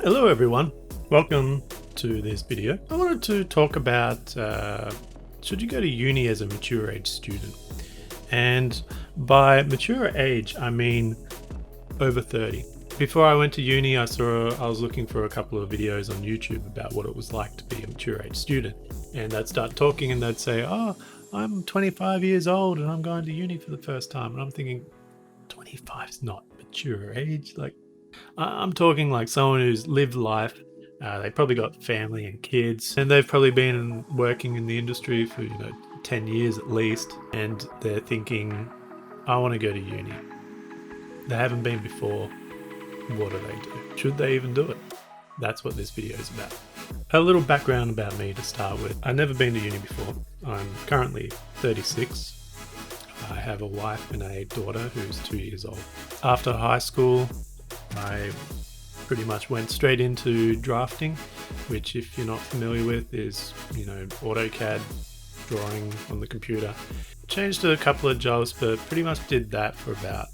Hello everyone, welcome to this video. I wanted to talk about should you go to uni as a mature age student? And by mature age, I mean over 30. Before I went to uni, I was looking for a couple of videos on YouTube about what it was like to be a mature age student. And I'd start talking and they'd say, oh, I'm 25 years old and I'm going to uni for the first time. And I'm thinking, 25 is not mature age. Like, I'm talking like someone who's lived life. They probably got family and kids, and they've probably been working in the industry for 10 years at least, and they're thinking, I want to go to uni. They haven't been before. What do they do? Should they even do it? That's what this video is about. A little background about me to start with. I've never been to uni before. I'm currently 36. I have a wife and a daughter who's 2 years old. After high school, I pretty much went straight into drafting, which, if you're not familiar with, is AutoCAD drawing on the computer. Changed a couple of jobs, but pretty much did that for about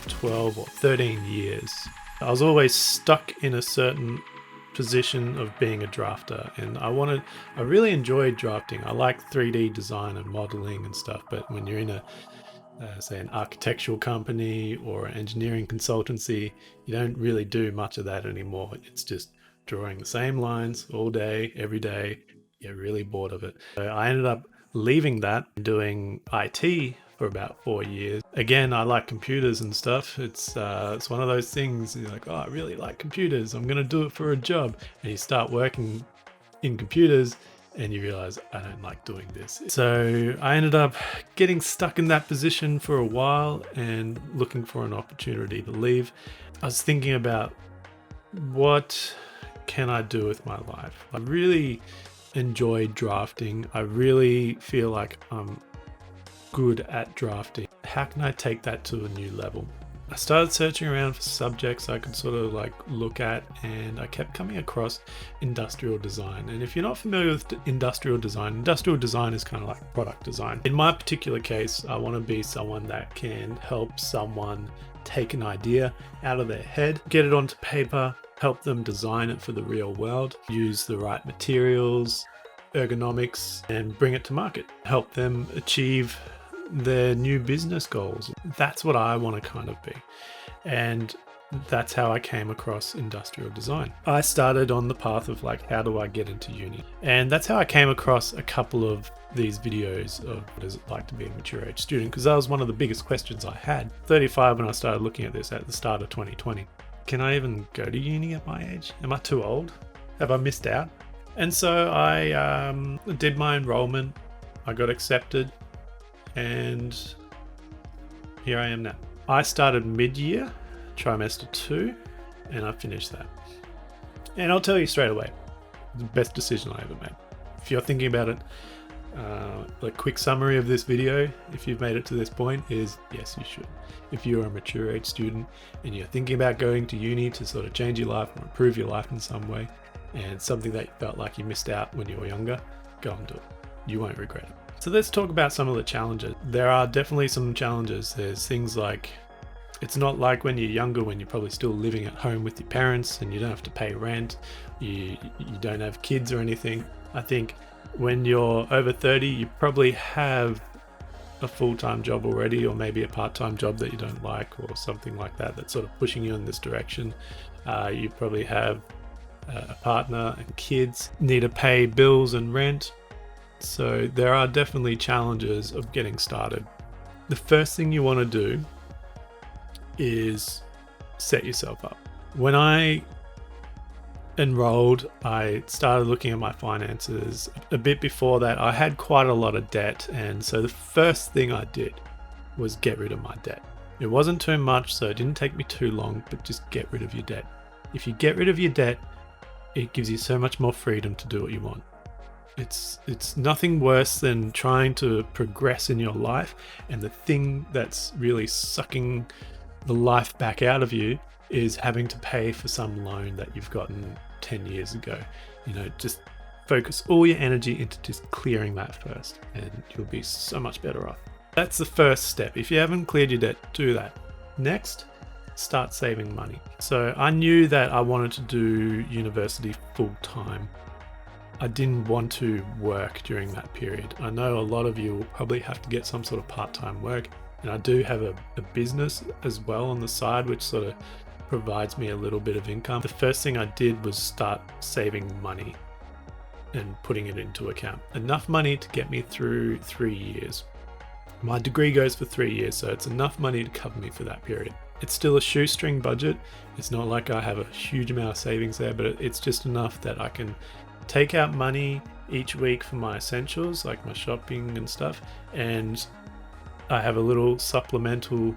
12 or 13 years. I was always stuck in a certain position of being a drafter, and I really enjoyed drafting. I like 3D design and modeling and stuff, but when you're in say an architectural company or an engineering consultancy, you don't really do much of that anymore. It's just drawing the same lines all day, every day. You're really bored of it. So I ended up leaving that and doing IT for about 4 years. Again, I like computers and stuff. It's one of those things, you're like, oh, I really like computers. I'm going to do it for a job. And you start working in computers and you realize, I don't like doing this. So I ended up getting stuck in that position for a while and looking for an opportunity to leave. I was thinking about, what can I do with my life? I really enjoyed drafting. I really feel like I'm good at drafting. How can I take that to a new level? I started searching around for subjects I could sort of like look at, and I kept coming across industrial design. And if you're not familiar with industrial design is kind of like product design. In my particular case, I want to be someone that can help someone take an idea out of their head, get it onto paper, help them design it for the real world, use the right materials, ergonomics, and bring it to market, help them achieve their new business goals. That's what I want to kind of be. And that's how I came across industrial design. I started on the path of like, how do I get into uni? And that's how I came across a couple of these videos of what is it like to be a mature age student, because that was one of the biggest questions I had. 35 when I started looking at this at the start of 2020. Can I even go to uni at my age? Am I too old? Have I missed out? And so I did my enrollment. I got accepted. And here I am now. I started mid-year, trimester 2, and I finished that. And I'll tell you straight away, the best decision I ever made. If you're thinking about it, the quick summary of this video, if you've made it to this point, is yes, you should. If you're a mature age student and you're thinking about going to uni to sort of change your life or improve your life in some way, and something that you felt like you missed out when you were younger, go and do it. You won't regret it. So let's talk about some of the challenges. There are definitely some challenges. There's things like, it's not like when you're younger, when you're probably still living at home with your parents and you don't have to pay rent, you don't have kids or anything. I think when you're over 30, you probably have a full-time job already, or maybe a part-time job that you don't like, or something like that that's sort of pushing you in this direction. You probably have a partner and kids, need to pay bills and rent. So there are definitely challenges of getting started. The first thing you want to do is set yourself up. When I enrolled, I started looking at my finances. A bit before that, I had quite a lot of debt, and so the first thing I did was get rid of my debt. It wasn't too much, so it didn't take me too long, but just get rid of your debt. If you get rid of your debt, it gives you so much more freedom to do what you want. It's nothing worse than trying to progress in your life, and the thing that's really sucking the life back out of you is having to pay for some loan that you've gotten 10 years ago. Just focus all your energy into just clearing that first, and you'll be so much better off. That's the first step. If you haven't cleared your debt, do that. Next, start saving money. So I knew that I wanted to do university full time. I didn't want to work during that period. I know a lot of you will probably have to get some sort of part-time work, and I do have a business as well on the side, which sort of provides me a little bit of income. The first thing I did was start saving money and putting it into account. Enough money to get me through 3 years. My degree goes for 3 years, so it's enough money to cover me for that period. It's still a shoestring budget. It's not like I have a huge amount of savings there, but it's just enough that I can take out money each week for my essentials, like my shopping and stuff, and I have a little supplementary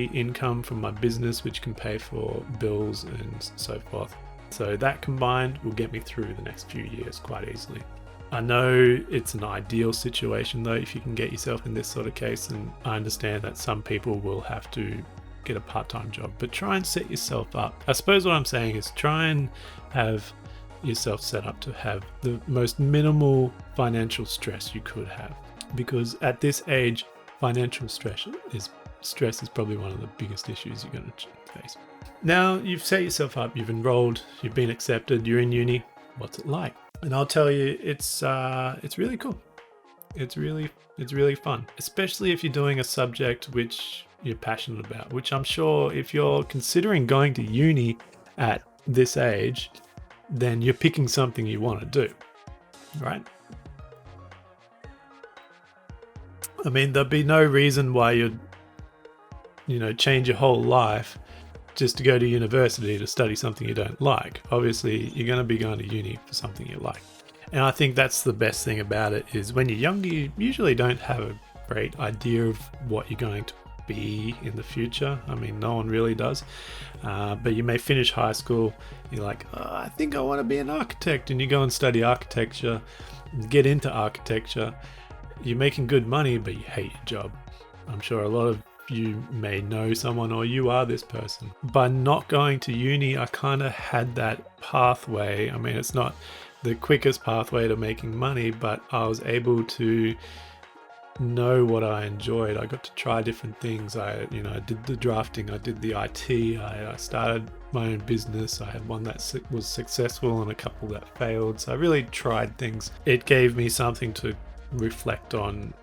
income from my business, which can pay for bills and so forth. So that combined will get me through the next few years quite easily. I know it's an ideal situation though if you can get yourself in this sort of case, and I understand that some people will have to get a part-time job, but try and set yourself up. I suppose what I'm saying is try and have yourself set up to have the most minimal financial stress you could have, because at this age, financial stress is probably one of the biggest issues you're going to face. Now you've set yourself up, you've enrolled, you've been accepted, you're in uni. What's it like? And I'll tell you, it's really cool. It's really fun, especially if you're doing a subject which you're passionate about, which I'm sure if you're considering going to uni at this age, then you're picking something you want to do, right? I mean, there'd be no reason why you'd, change your whole life just to go to university to study something you don't like. Obviously, you're going to be going to uni for something you like. And I think that's the best thing about it is when you're younger, you usually don't have a great idea of what you're going to be in the future. I mean, no one really does. But you may finish high school, you're like, I think I want to be an architect, and you go and study architecture, get into architecture. You're making good money, but you hate your job. I'm sure a lot of you may know someone, or you are this person. By not going to uni, I kind of had that pathway. I mean, it's not the quickest pathway to making money, but I was able to know what I enjoyed. I got to try different things. I did the drafting, I did the IT, I started my own business. I had one that was successful and a couple that failed. So I really tried things. It gave me something to reflect on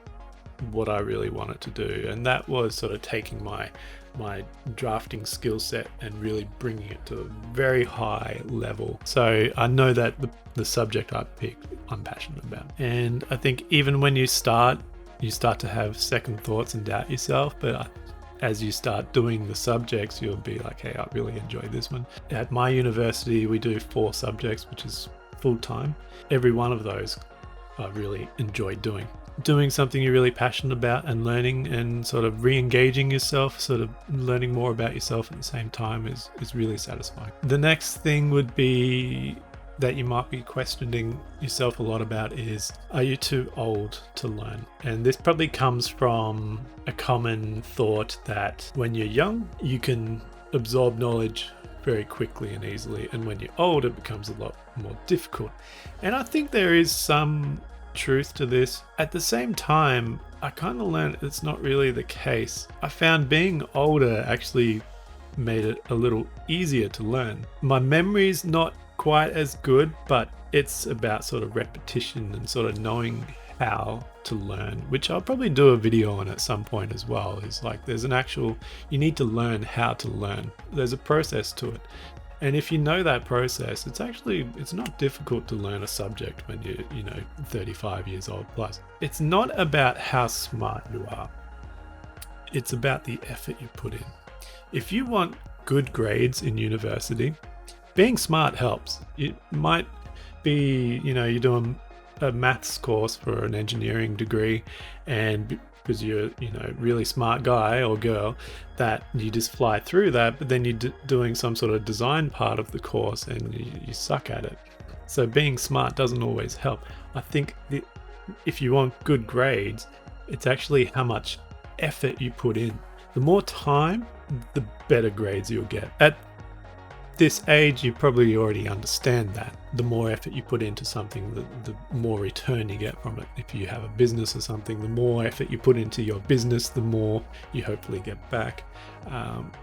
what I really wanted to do, and that was sort of taking my drafting skill set and really bringing it to a very high level. So I know that the subject I picked, I'm passionate about. And I think even when you start to have second thoughts and doubt yourself, but as you start doing the subjects, you'll be like, hey, I really enjoy this one. At my university, we do 4 subjects, which is full time. Every one of those I really enjoy doing. Doing something you're really passionate about and learning and sort of re-engaging yourself, sort of learning more about yourself at the same time is really satisfying. The next thing would be that you might be questioning yourself a lot about is, are you too old to learn? And this probably comes from a common thought that when you're young, you can absorb knowledge very quickly and easily, and when you're old, it becomes a lot more difficult. And I think there is some truth to this. At the same time, I kind of learned it's not really the case. I found being older actually made it a little easier to learn. My memory's not quite as good, but it's about sort of repetition and sort of knowing how to learn, which I'll probably do a video on at some point as well. Is like there's an actual, you need to learn how to learn. There's a process to it. And if you know that process, it's not difficult to learn a subject when you're 35 years old plus. It's not about how smart you are. It's about the effort you put in. If you want good grades in university, being smart helps. It might be, you're doing a maths course for an engineering degree, and because you're really smart guy or girl, that you just fly through that, but then you're doing some sort of design part of the course and you suck at it. So being smart doesn't always help. I think if you want good grades, it's actually how much effort you put in. The more time, the better grades you'll get. At this age, you probably already understand that. The more effort you put into something, the more return you get from it. If you have a business or something, the more effort you put into your business, the more you hopefully get back.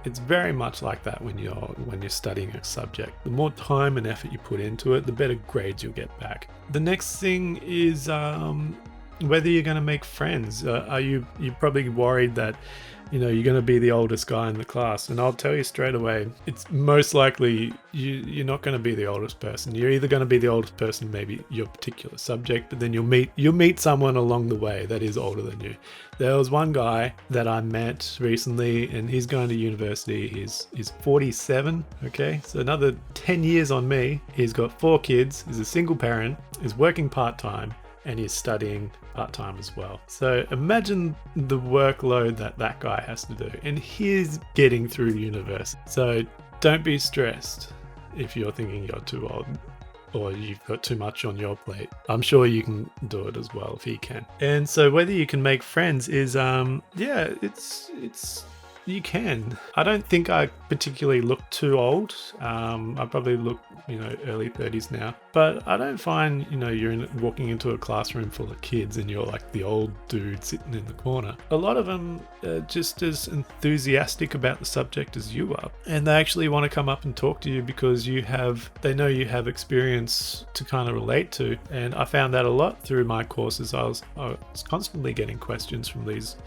It's very much like that when you're studying a subject. The more time and effort you put into it, the better grades you'll get back. The next thing is whether you're going to make friends. You're probably worried that you're going to be the oldest guy in the class, and I'll tell you straight away, it's most likely you're not going to be the oldest person. You're either going to be the oldest person, maybe your particular subject, but then you'll meet someone along the way that is older than you. There was one guy that I met recently, and he's going to university. He's 47. Okay, so another 10 years on me. He's got 4 kids. He's a single parent. He's working part-time, and he's studying part-time as well. So imagine the workload that guy has to do, and he's getting through university. So don't be stressed if you're thinking you're too old or you've got too much on your plate. I'm sure you can do it as well if he can. And so whether you can make friends is it's you can. I don't think I particularly look too old. I probably look, early 30s now. But I don't find, you're walking into a classroom full of kids and you're like the old dude sitting in the corner. A lot of them are just as enthusiastic about the subject as you are. And they actually want to come up and talk to you because they know you have experience to kind of relate to. And I found that a lot through my courses. I was constantly getting questions from these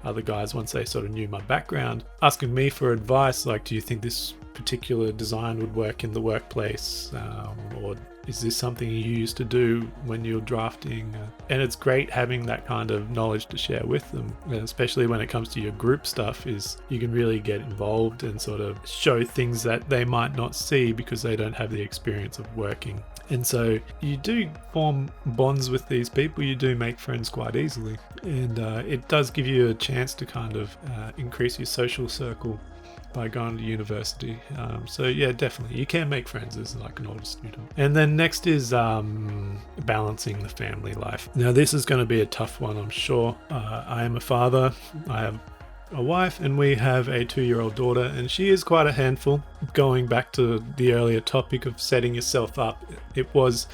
other guys once they sort of knew my background, asking me for advice, like, do you think this particular design would work in the workplace, or is this something you used to do when you're drafting? And it's great having that kind of knowledge to share with them, especially when it comes to your group stuff, is you can really get involved and sort of show things that they might not see because they don't have the experience of working. And so you do form bonds with these people, you do make friends quite easily, and it does give you a chance to kind of increase your social circle by going to university. So yeah, definitely you can make friends as like an older student. And then next is balancing the family life. Now this is going to be a tough one, I'm sure. I am a father. I have a wife, and we have a 2-year-old daughter, and she is quite a handful. Going back to the earlier topic of setting yourself up, it was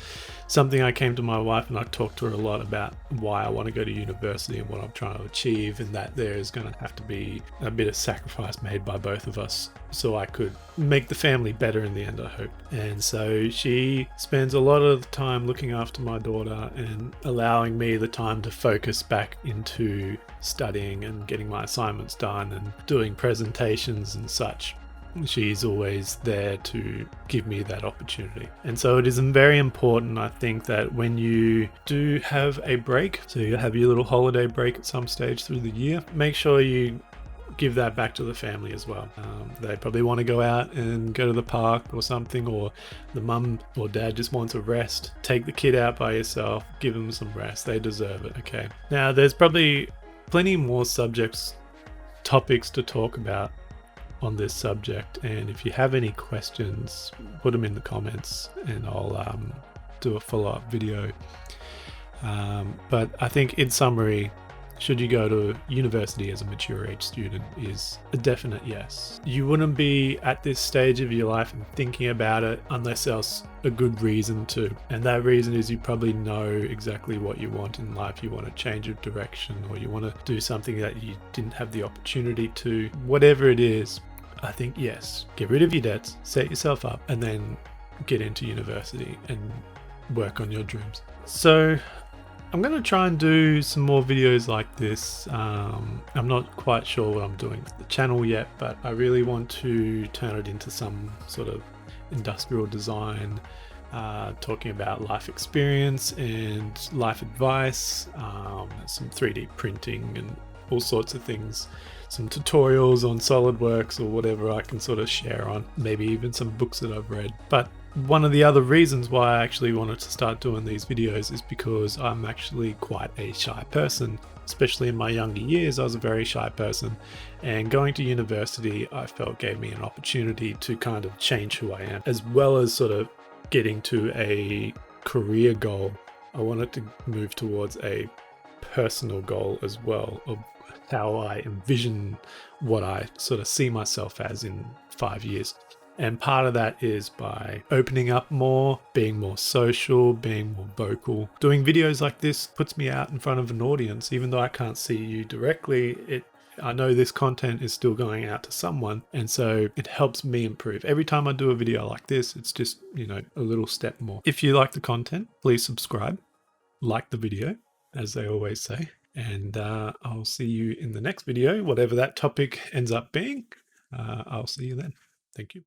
something I came to my wife and I talked to her a lot about why I want to go to university and what I'm trying to achieve, and that there is going to have to be a bit of sacrifice made by both of us so I could make the family better in the end, I hope. And so she spends a lot of the time looking after my daughter and allowing me the time to focus back into studying and getting my assignments done and doing presentations and such. She's always there to give me that opportunity. And so it is very important, I think, that when you do have a break, so you have your little holiday break at some stage through the year, make sure you give that back to the family as well. They probably want to go out and go to the park or something, or the mum or dad just wants a rest. Take the kid out by yourself, give them some rest. They deserve it, okay? Now, there's probably plenty more topics to talk about on this subject, and if you have any questions, put them in the comments and I'll do a follow-up video. But I think in summary, should you go to university as a mature age student is a definite yes. You wouldn't be at this stage of your life and thinking about it unless there's a good reason to. And that reason is you probably know exactly what you want in life. You want to change your direction, or you want to do something that you didn't have the opportunity to. Whatever it is, I think yes, get rid of your debts, set yourself up, and then get into university and work on your dreams. So I'm going to try and do some more videos like this. I'm not quite sure what I'm doing with the channel yet, but I really want to turn it into some sort of industrial design, talking about life experience and life advice, some 3D printing and all sorts of things, some tutorials on SolidWorks or whatever I can sort of share on, maybe even some books that I've read. But one of the other reasons why I actually wanted to start doing these videos is because I'm actually quite a shy person. Especially in my younger years, I was a very shy person, and going to university I felt gave me an opportunity to kind of change who I am, as well as sort of getting to a career goal. I wanted to move towards a personal goal as well, of how I envision what I sort of see myself as in 5 years. And part of that is by opening up more, being more social, being more vocal. Doing videos like this puts me out in front of an audience. Even though I can't see you directly, I know this content is still going out to someone, and so it helps me improve. Every time I do a video like this, it's just, a little step more. If you like the content, please subscribe, like the video, as they always say, and I'll see you in the next video, whatever that topic ends up being. I'll see you then. Thank you.